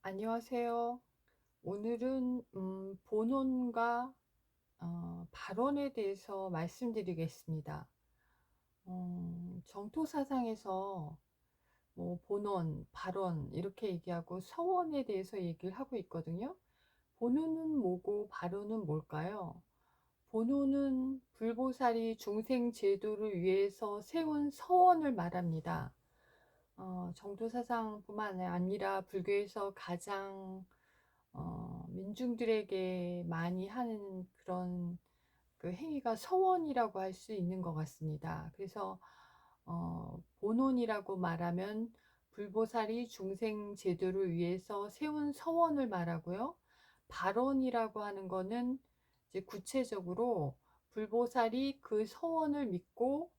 안녕하세요. 오늘은 본원과 발언에 대해서 말씀드리겠습니다. 정토사상에서 뭐 본원, 발언 이렇게 얘기하고 서원에 대해서 얘기를 하고 있거든요. 본원은 뭐고 발언은 뭘까요? 본원은 불보살이 중생 제도를 위해서 세운 서원을 말합니다. 정토사상뿐만 아니라 불교에서 가장 민중들에게 많이 하는 그런 그 행위가 서원이라고 할 수 있는 것 같습니다. 그래서 본원이라고 말하면 불보살이 중생 제도를 위해서 세운 서원을 말하고요. 발언이라고 하는 거는 이제 구체적으로 불보살이 그 서원을 믿고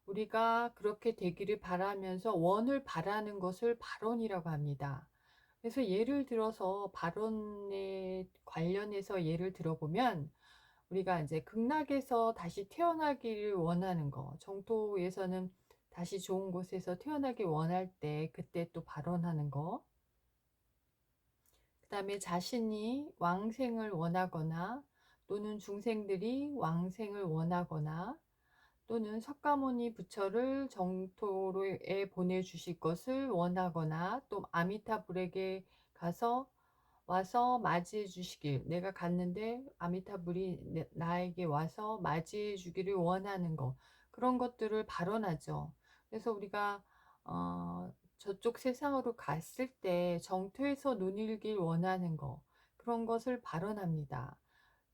우리가 그렇게 되기를 바라면서 원을 바라는 것을 발언이라고 합니다. 그래서 예를 들어서 발언에 관련해서 예를 들어보면 우리가 이제 극락에서 다시 태어나기를 원하는 거, 정토에서는 다시 좋은 곳에서 태어나길 원할 때 그때 또 발언하는 거, 그 다음에 자신이 왕생을 원하거나 또는 중생들이 왕생을 원하거나 또는 석가모니 부처를 정토에 보내주실 것을 원하거나 또 아미타불에게 가서 와서 맞이해 주시길, 내가 갔는데 아미타불이 나에게 와서 맞이해 주기를 원하는 것, 그런 것들을 발언하죠. 그래서 우리가 저쪽 세상으로 갔을 때 정토에서 논일길 원하는 것, 그런 것을 발언합니다.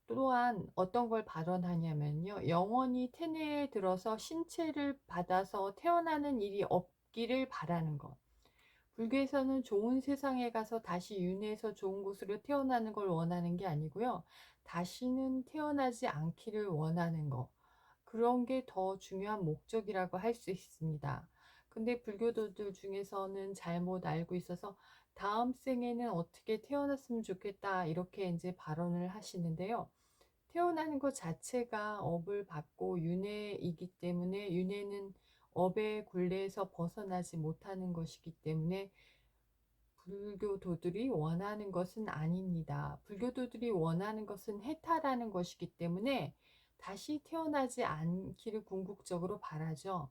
또한 어떤 걸 발언하냐면요, 영원히 태내에 들어서 신체를 받아서 태어나는 일이 없기를 바라는 것. 불교에서는 좋은 세상에 가서 다시 윤회해서 좋은 곳으로 태어나는 걸 원하는 게 아니고요. 다시는 태어나지 않기를 원하는 거. 그런 게 더 중요한 목적이라고 할 수 있습니다. 근데 불교도들 중에서는 잘못 알고 있어서 다음 생에는 어떻게 태어났으면 좋겠다 이렇게 이제 발언을 하시는데요. 태어나는 것 자체가 업을 받고 윤회이기 때문에 윤회는 업의 굴레에서 벗어나지 못하는 것이기 때문에 불교도들이 원하는 것은 아닙니다. 불교도들이 원하는 것은 해탈하는 것이기 때문에 다시 태어나지 않기를 궁극적으로 바라죠.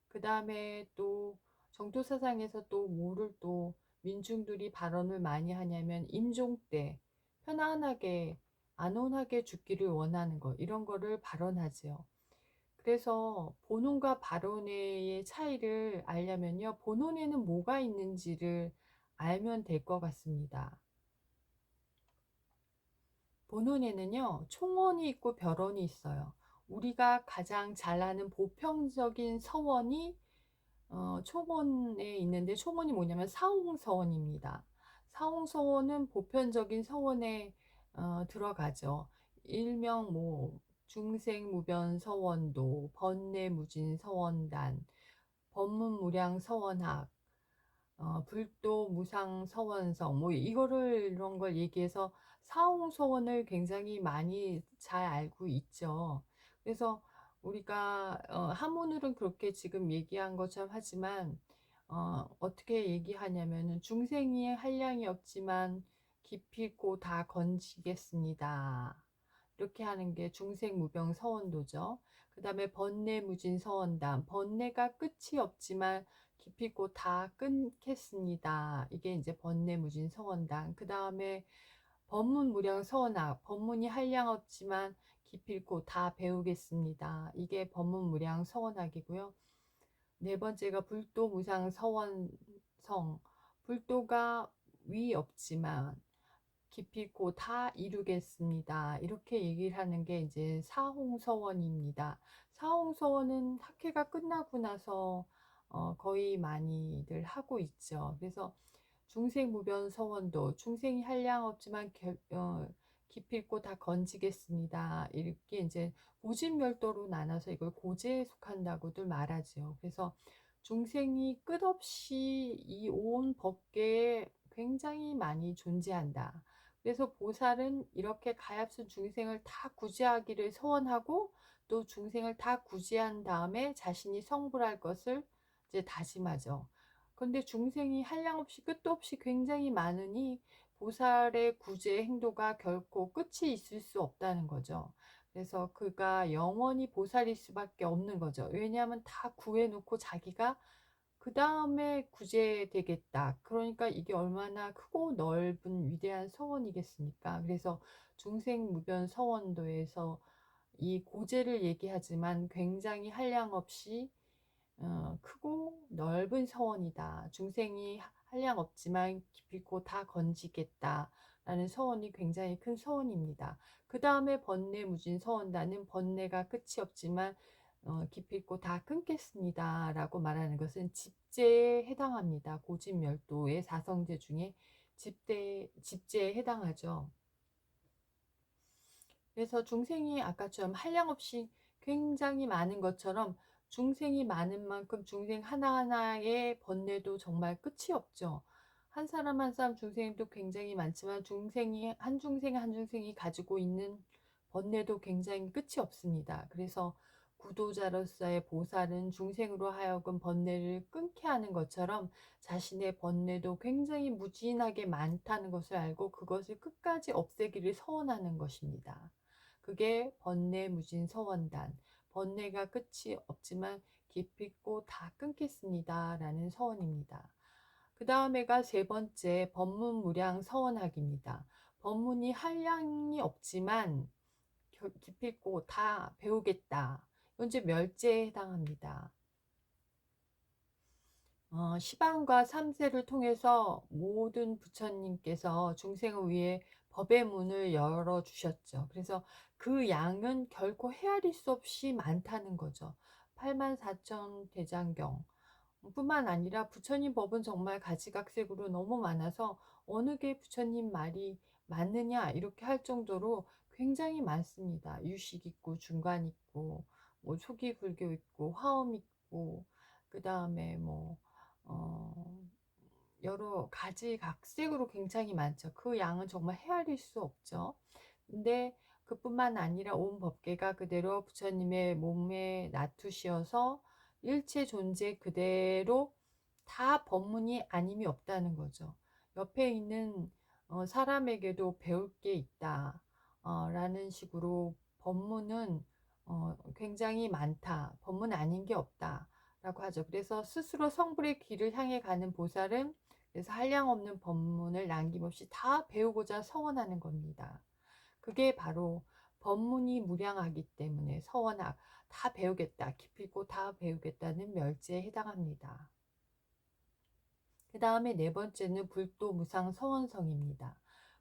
그 다음에 또 정토사상에서 또 뭐를 또 민중들이 발언을 많이 하냐면 임종 때 편안하게 안온하게 죽기를 원하는 것, 이런 거를 발언하지요. 그래서 본원과 발언의 차이를 알려면요, 본원에는 뭐가 있는지를 알면 될 것 같습니다. 본원에는요, 총원이 있고 별원이 있어요. 우리가 가장 잘 아는 보편적인 서원이 초본에 있는데, 초본이 뭐냐면 사홍서원입니다. 사홍서원은 보편적인 서원에 들어가죠. 일명 뭐 중생무변서원도, 번뇌무진서원단, 법문무량서원학, 불도무상서원성, 뭐 이거를 이런 걸 얘기해서 사홍서원을 굉장히 많이 잘 알고 있죠. 그래서 우리가 한문으로는 그렇게 지금 얘기한 것처럼 하지만 어떻게 얘기하냐면은 중생이 한량이 없지만 기필코 다 건지겠습니다. 이렇게 하는 게 중생무병서원도죠. 그 다음에 번뇌무진서원담, 번뇌가 끝이 없지만 기필코 다 끊겠습니다. 이게 이제 번뇌무진서원담. 그 다음에 법문무량서원학, 법문이 한량 없지만 기필코 다 배우겠습니다. 이게 법문무량서원학이고요. 네 번째가 불도무상서원성, 불도가 위 없지만 기필코 다 이루겠습니다. 이렇게 얘기를 하는 게 이제 사홍서원입니다. 사홍서원은 학회가 끝나고 나서 거의 많이들 하고 있죠. 그래서 중생무변서원도 중생이 한량 없지만 기필코 다 건지겠습니다. 이렇게 이제 고진멸도로 나눠서 이걸 고제에 속한다고들 말하죠. 그래서 중생이 끝없이 이 온 법계에 굉장히 많이 존재한다. 그래서 보살은 이렇게 가엾은 중생을 다 구제하기를 소원하고 또 중생을 다 구제한 다음에 자신이 성불할 것을 이제 다짐하죠. 그런데 중생이 한량없이 끝도 없이 굉장히 많으니 보살의 구제 행도가 결코 끝이 있을 수 없다는 거죠. 그래서 그가 영원히 보살일 수밖에 없는 거죠. 왜냐하면 다 구해놓고 자기가 그 다음에 구제되겠다. 그러니까 이게 얼마나 크고 넓은 위대한 서원이겠습니까? 그래서 중생무변 서원도에서 이 고제를 얘기하지만 굉장히 한량없이 크고 넓은 서원이다. 중생이 한량없지만 기필코 다 건지겠다. 라는 서원이 굉장히 큰 서원입니다. 그 다음에 번뇌무진 서원단은 번뇌가 끝이 없지만 기필코 다 끊겠습니다. 라고 말하는 것은 집제에 해당합니다. 고집멸도의 사성제 중에 집제에 해당하죠. 그래서 중생이 아까처럼 한량없이 굉장히 많은 것처럼 중생이 많은 만큼 중생 하나하나의 번뇌도 정말 끝이 없죠. 한 사람 한 사람 중생도 굉장히 많지만 한 중생 한 중생이 가지고 있는 번뇌도 굉장히 끝이 없습니다. 그래서 구도자로서의 보살은 중생으로 하여금 번뇌를 끊게 하는 것처럼 자신의 번뇌도 굉장히 무진하게 많다는 것을 알고 그것을 끝까지 없애기를 서원하는 것입니다. 그게 번뇌무진 서원단, 번뇌가 끝이 없지만 기필코 다 끊겠습니다. 라는 서원입니다. 그 다음에가 세 번째 법문무량 서원학입니다. 법문이 한량이 없지만 기필코 다 배우겠다. 이건 이제 멸제에 해당합니다. 시방과 삼세를 통해서 모든 부처님께서 중생을 위해 법의 문을 열어주셨죠. 그래서 그 양은 결코 헤아릴 수 없이 많다는 거죠. 84,000 대장경 뿐만 아니라 부처님 법은 정말 가지각색으로 너무 많아서 어느 게 부처님 말이 맞느냐 이렇게 할 정도로 굉장히 많습니다. 유식 있고 중간 있고 뭐 초기 불교 있고 화엄 있고 그 다음에 뭐 어, 여러 가지 각색으로 굉장히 많죠. 그 양은 정말 헤아릴 수 없죠. 근데 그뿐만 아니라 온 법계가 그대로 부처님의 몸에 나투시어서 일체 존재 그대로 다 법문이 아님이 없다는 거죠. 옆에 있는 사람에게도 배울 게 있다. 라는 식으로 법문은 굉장히 많다. 법문 아닌 게 없다. 라고 하죠. 그래서 스스로 성불의 길을 향해 가는 보살은 그래서 한량없는 법문을 남김없이 다 배우고자 서원하는 겁니다. 그게 바로 법문이 무량하기 때문에 서원학 다 배우겠다. 기필코 다 배우겠다는 멸제에 해당합니다. 그 다음에 네 번째는 불도 무상 서원성입니다.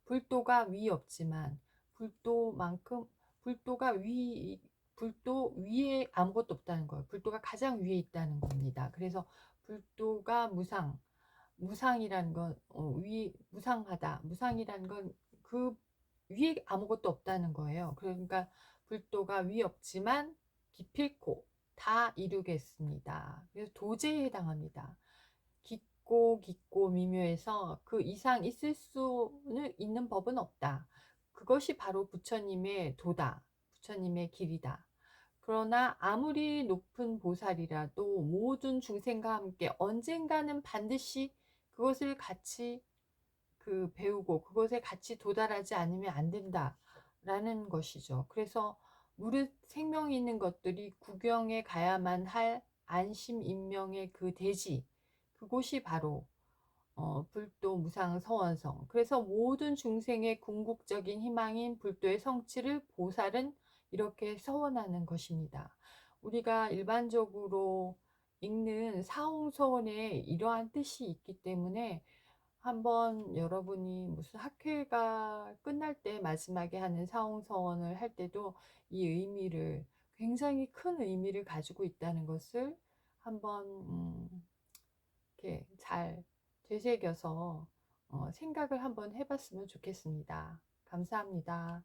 불도가 위 없지만 불도만큼 불도가 위 불도 위에 아무것도 없다는 거예요. 불도가 가장 위에 있다는 겁니다. 그래서 불도가 무상이라는 건 무상하다. 무상이라는 건 그 위에 아무것도 없다는 거예요. 그러니까 불도가 위 없지만 기필코 다 이루겠습니다. 그래서 도제에 해당합니다. 깊고 미묘해서 그 이상 있을 수는 있는 법은 없다. 그것이 바로 부처님의 도다. 부처님의 길이다. 그러나 아무리 높은 보살이라도 모든 중생과 함께 언젠가는 반드시 그것을 같이 배우고 그것에 같이 도달하지 않으면 안 된다라는 것이죠. 그래서 무릇 생명이 있는 것들이 구경에 가야만 할 안심인명의 그 대지, 그곳이 바로 불도 무상 서원성. 그래서 모든 중생의 궁극적인 희망인 불도의 성취를 보살은 이렇게 서원하는 것입니다. 우리가 일반적으로 읽는 사홍서원에 이러한 뜻이 있기 때문에 한번 여러분이 무슨 학회가 끝날 때 마지막에 하는 사홍서원을 할 때도 이 의미를 굉장히 큰 의미를 가지고 있다는 것을 한번 이렇게 잘 되새겨서 생각을 한번 해봤으면 좋겠습니다. 감사합니다.